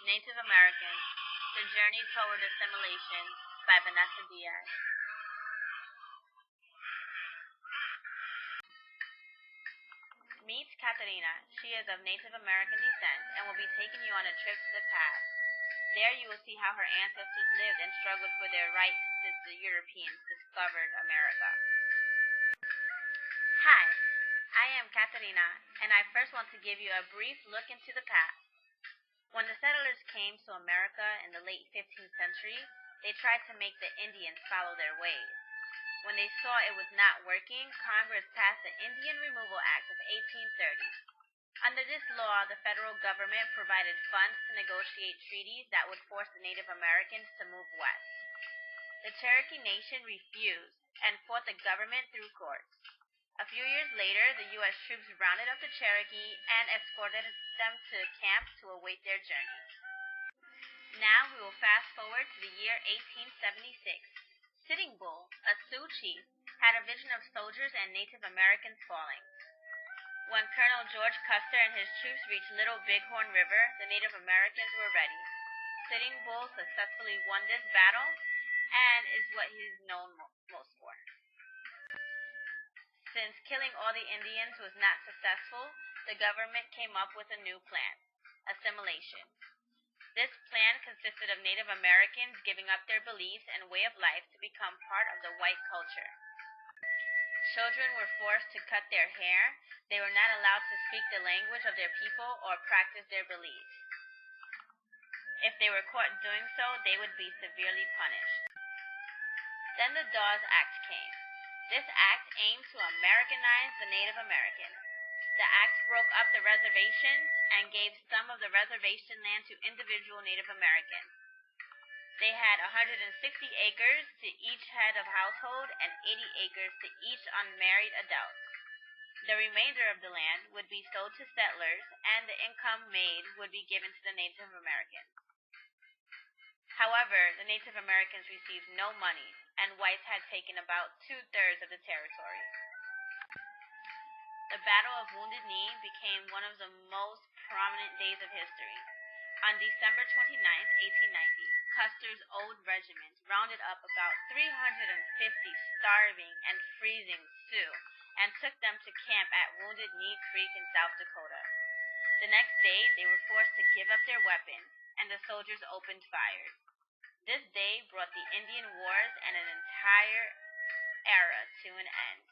Native Americans, The Journey Toward Assimilation by Vanessa Diaz. Meet Katerina. She is of Native American descent and will be taking you on a trip to the past. There you will see how her ancestors lived and struggled for their rights since the Europeans discovered America. Hi, I am Katerina, and I first want to give you a brief look into the past. When the settlers came to America in the late 15th century, they tried to make the Indians follow their ways. When they saw it was not working, Congress passed the Indian Removal Act of 1830. Under this law, the federal government provided funds to negotiate treaties that would force the Native Americans to move west. The Cherokee Nation refused and fought the government through courts. A few years later, the U.S. troops rounded up the Cherokee and escorted them to camps to await their journey. Now we will fast forward to the year 1876. Sitting Bull, a Sioux chief, had a vision of soldiers and Native Americans falling. When Colonel George Custer and his troops reached Little Bighorn River, the Native Americans were ready. Sitting Bull successfully won this battle and is what he is known most for. Since killing all the Indians was not successful, the government came up with a new plan: assimilation. This plan consisted of Native Americans giving up their beliefs and way of life to become part of the white culture. Children were forced to cut their hair. They were not allowed to speak the language of their people or practice their beliefs. If they were caught doing so, they would be severely punished. Then the Dawes Act came. This act aimed to Americanize the Native Americans. The act broke up the reservations and gave some of the reservation land to individual Native Americans. They had 160 acres to each head of household and 80 acres to each unmarried adult. The remainder of the land would be sold to settlers, and the income made would be given to the Native Americans. However, the Native Americans received no money, and whites had taken about 2/3 of the territory. The Battle of Wounded Knee became one of the most prominent days of history. On December 29, 1890, Custer's old regiment rounded up about 350 starving and freezing Sioux and took them to camp at Wounded Knee Creek in South Dakota. The next day, they were forced to give up their weapons, and the soldiers opened fire. This day brought the Indian Wars and an entire era to an end.